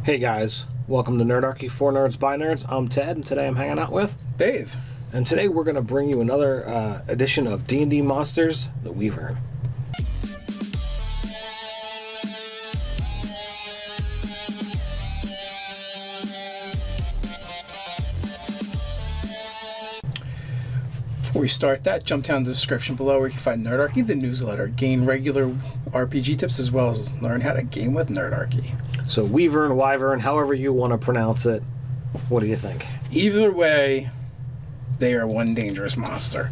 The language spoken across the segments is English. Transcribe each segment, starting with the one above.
Hey guys, welcome to Nerdarchy for Nerds by Nerds. I'm Ted, and today I'm hanging out with Dave. And today we're going to bring you another edition of D&D Monsters, the Wyvern. Before we start that, jump down to the description below where you can find Nerdarchy, the newsletter. Gain regular RPG tips as well as learn how to game with Nerdarchy. So Wyvern, Wyvern, however you want to pronounce it. What do you think? Either way, they are one dangerous monster.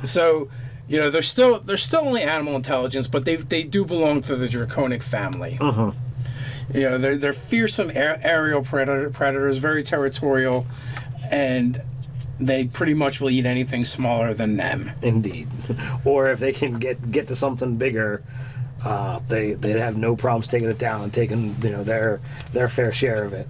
So, you know, they're still only animal intelligence, but they do belong to the draconic family. Uh-huh. You know, they're fearsome aerial predators, very territorial, and they pretty much will eat anything smaller than them. Indeed. Or if they can get to something bigger, they have no problems taking it down and taking their fair share of it.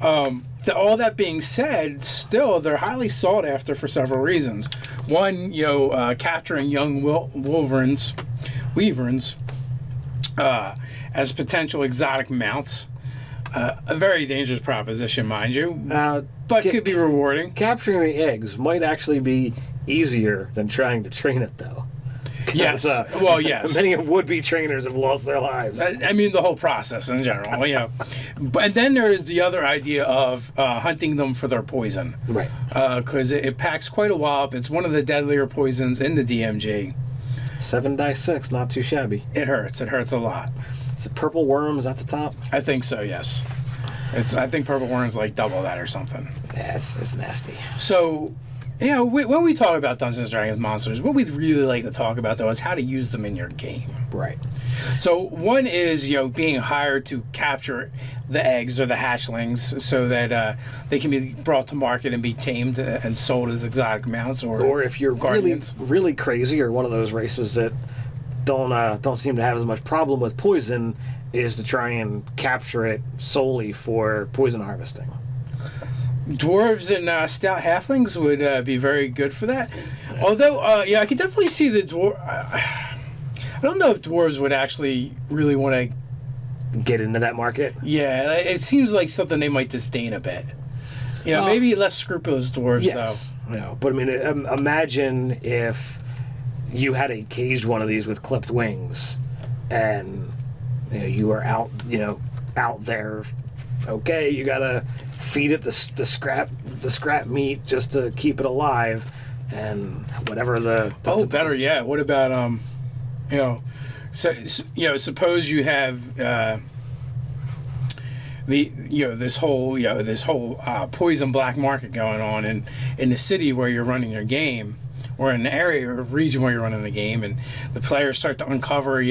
All that being said, still they're highly sought after for several reasons. One, capturing young wyverns as potential exotic mounts. A very dangerous proposition, mind you, but could be rewarding. Capturing the eggs might actually be easier than trying to train it, though. Yes. Well, yes. Many would-be trainers have lost their lives. I mean, the whole process in general, And then there is the other idea of hunting them for their poison. Right. Because it packs quite a wallop. It's one of the deadlier poisons in the DMG. 7 dice 6, not too shabby. It hurts. It hurts a lot. Is it purple worms at the top? I think so, yes. I think purple worm's like double that or something. Yeah, it's nasty. So, when we talk about Dungeons & Dragons monsters, what we'd really like to talk about, though, is how to use them in your game. Right. So, one is, being hired to capture the eggs or the hatchlings so that they can be brought to market and be tamed and sold as exotic mounts or if you're guardians. really crazy or one of those races that don't seem to have as much problem with poison, is to try and capture it solely for poison harvesting. Dwarves and stout halflings would be very good for that. Although, I could definitely see the dwarf. I don't know if dwarves would actually really want to get into that market. Yeah, it seems like something they might disdain a bit. Maybe less scrupulous dwarves, yes, though. No, but I mean, imagine if you had a caged one of these with clipped wings, and you are out there. Okay, you gotta feed it the scrap meat just to keep it alive, and whatever better yet, what about suppose you have this whole poison black market going on in the city where you're running your game, or in an area or region where you're running the game, and the players start to uncover,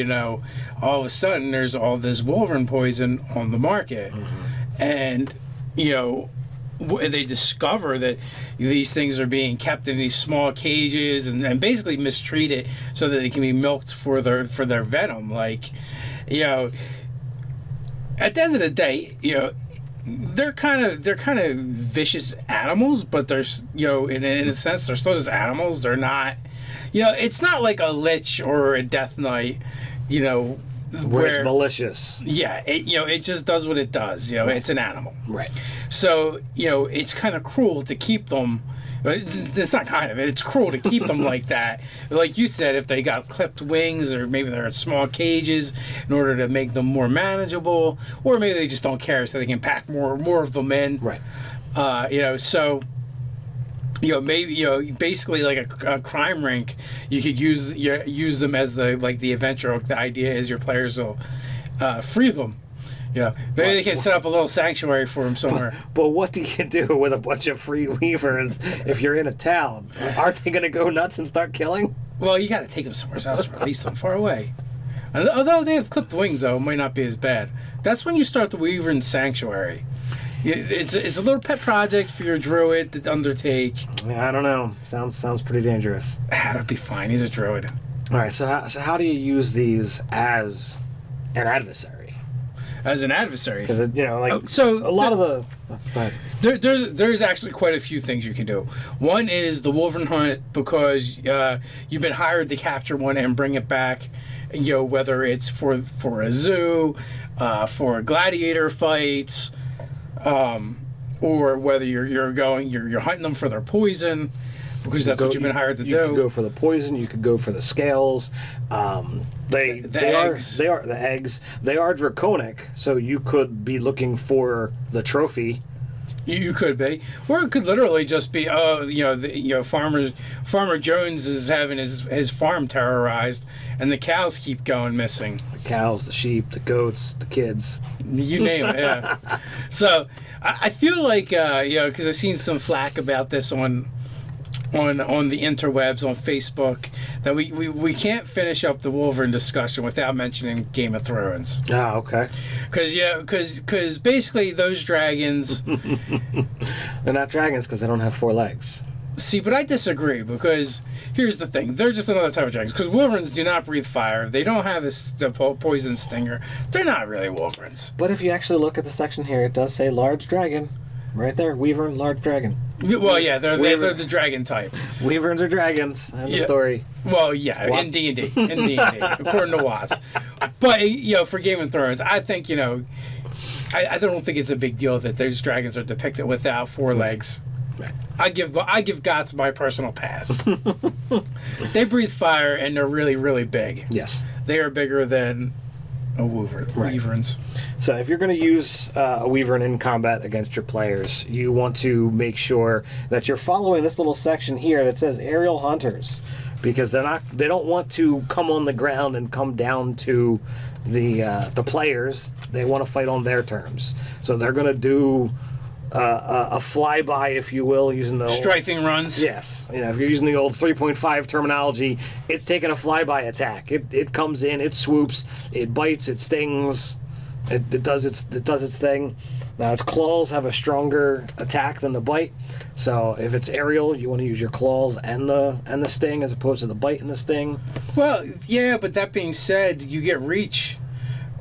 all of a sudden there's all this wyvern poison on the market. Mm-hmm. And, they discover that these things are being kept in these small cages and basically mistreated so that they can be milked for their venom. Like, at the end of the day, they're kind of vicious animals, but they're in a sense they're still just animals. They're not, it's not like a lich or a death knight, where it's malicious. Yeah, it just does what it does. Right. It's an animal. Right. So it's kind of cruel to keep them. It's not kind of. It's cruel to keep them like that. Like you said, if they got clipped wings, or maybe they're in small cages in order to make them more manageable, or maybe they just don't care, so they can pack more of them in. Right. So. Maybe basically like a crime rink, you could use them as the adventure. The idea is your players will free them. Maybe they can set up a little sanctuary for them somewhere. But what do you do with a bunch of free weavers if you're in a town? Aren't they going to go nuts and start killing? Well, you got to take them somewhere else, or release them far away. And although they have clipped wings, though, it might not be as bad. That's when you start the Wyvern Sanctuary. It's a little pet project for your druid to undertake. Yeah, I don't know. Sounds pretty dangerous. That'd be fine. He's a druid. All right. So how do you use these as an adversary? As an adversary, because a lot of the. There's actually quite a few things you can do. One is the wyvern hunt, because you've been hired to capture one and bring it back whether it's for a zoo, for gladiator fights, or whether you're hunting them for their poison, because that's what you've been hired to do. You could go for the poison. You could go for the scales. They are the eggs. They are draconic, so you could be looking for the trophy. You could be, or it could literally just be, Farmer Jones is having his farm terrorized, and the cows keep going missing. The cows, the sheep, the goats, the kids. You name it, yeah. So I feel like, because I've seen some flack about this on the interwebs, on Facebook, that we can't finish up the Wyvern discussion without mentioning Game of Thrones. Ah, okay. Because basically those dragons... They're not dragons because they don't have 4 legs. See, but I disagree, because here's the thing. They're just another type of dragons. Because Wyverns do not breathe fire. They don't have the poison stinger. They're not really Wyverns. But if you actually look at the section here, it does say large dragon. Right there, Wyvern, large dragon. Well, yeah, they're the dragon type. Wyverns are dragons. End of story. Well, yeah, in D&D, according to Watts. But for Game of Thrones, I think I don't think it's a big deal that those dragons are depicted without 4 legs. Right. I give GOTS my personal pass. They breathe fire and they're really, really big. Yes. They are bigger than a Wyvern. Right. Wyverns. So if you're going to use a Wyvern in combat against your players, you want to make sure that you're following this little section here that says aerial hunters, because they don't want to come on the ground and come down to the players. They want to fight on their terms. So they're going to do a flyby, if you will, using the strafing runs. Yes, if you're using the old 3.5 terminology, it's taking a flyby attack. It comes in, it swoops, it bites, it stings, it does its thing. Now its claws have a stronger attack than the bite, so if it's aerial, you want to use your claws and the sting as opposed to the bite and the sting. Well, yeah, but that being said, you get reach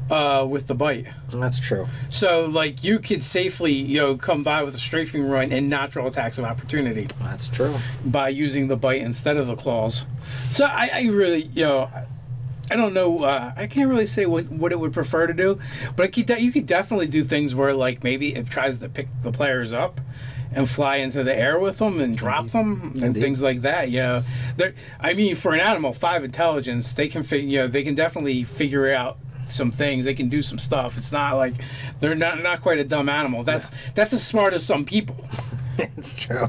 with the bite. That's true. So, you could safely, come by with a strafing run and not draw attacks of opportunity. That's true. By using the bite instead of the claws. So, I really, I don't know. I can't really say what it would prefer to do, but you could definitely do things where, maybe it tries to pick the players up and fly into the air with them and drop them and things like that. Yeah, for an animal, 5 intelligence, they can they can definitely figure out some things. They can do some stuff. It's not like they're not quite a dumb animal. That's as smart as some people. It's true.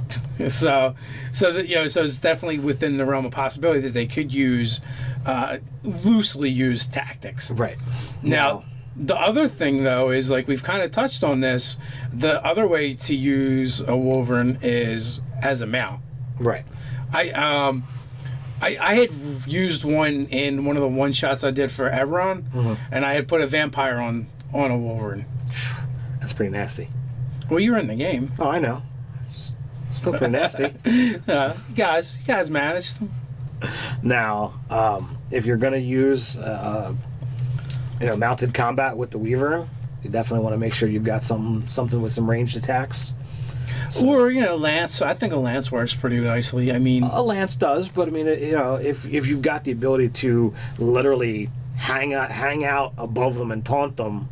So it's definitely within the realm of possibility that they could use loosely used tactics. Right. Now, the other thing though is, we've kind of touched on this. The other way to use a Wyvern is as a mount. Right. I had used one in one of the one-shots I did for Eberron, and I had put a vampire on a Wyvern. That's pretty nasty. Well, you were in the game. Oh, I know. Still pretty nasty. You guys managed. Now, if you're going to use mounted combat with the Wyvern, you definitely want to make sure you've got something with some ranged attacks. So, or lance. I think a lance works pretty nicely. I mean, a lance does, but if you've got the ability to literally hang out above them and taunt them,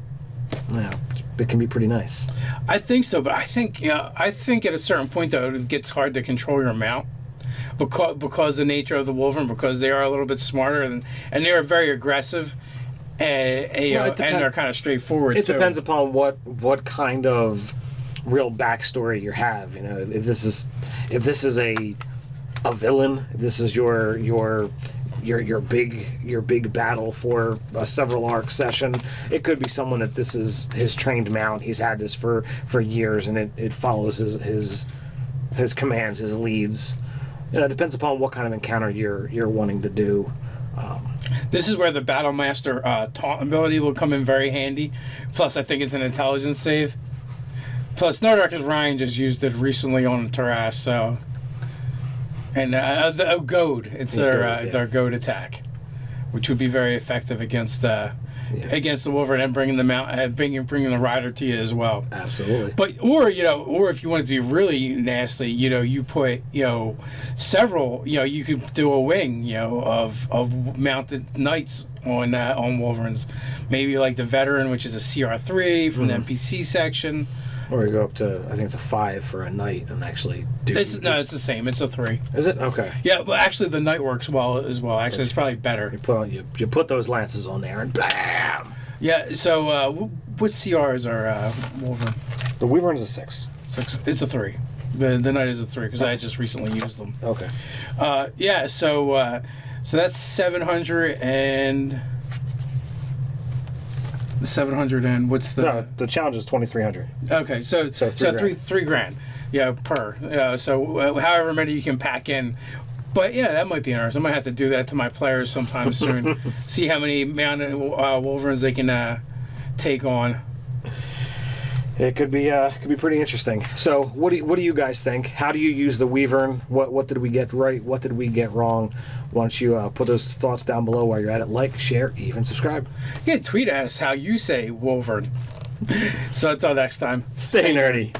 it can be pretty nice. I think so, but I think at a certain point though, it gets hard to control your mount because the nature of the Wyvern, because they are a little bit smarter and they are very aggressive. And they're kind of straightforward. It depends upon what kind of real backstory you have. If this is a villain, if this is your big battle for a several arc session, it could be someone that this is his trained mount. He's had this for years, and it follows his commands, his leads. It depends upon what kind of encounter you're wanting to do. This is where the Battlemaster taunt ability will come in very handy. Plus, I think it's an intelligence save. Plus, Nardarcus Ryan just used it recently on Taras, so... And the goad. It's their goad attack, which would be very effective against against the Wyvern and bringing them out and bringing the rider to you as well. Absolutely. But or if you want it to be really nasty, you put several, you could do a wing of mounted knights on Wyverns, maybe like the Veteran, which is a CR3 from the NPC section. Or you go up to, I think it's a 5 for a knight and actually do... It's the same. It's a 3. Is it? Okay. Yeah, but actually the knight works well as well. Actually, it's probably better. You put those lances on there and bam! Yeah, so what CRs are Wyvern? The Wyvern's a 6. 6. It's a 3. The knight is a 3 because I just recently used them. Okay. Yeah, so that's 700 and... 700 and what's the... No, the challenge is 2,300. Okay, so three grand. Yeah, per. So however many you can pack in. But yeah, that might be interesting. I might have to do that to my players sometime soon. See how many mounted Wyverns they can take on. It could be pretty interesting. So, what do you guys think? How do you use the Wyvern? What did we get right? What did we get wrong? Why don't you put those thoughts down below while you're at it? Like, share, even subscribe. Yeah, tweet us how you say Wyvern. So until next time, stay nerdy.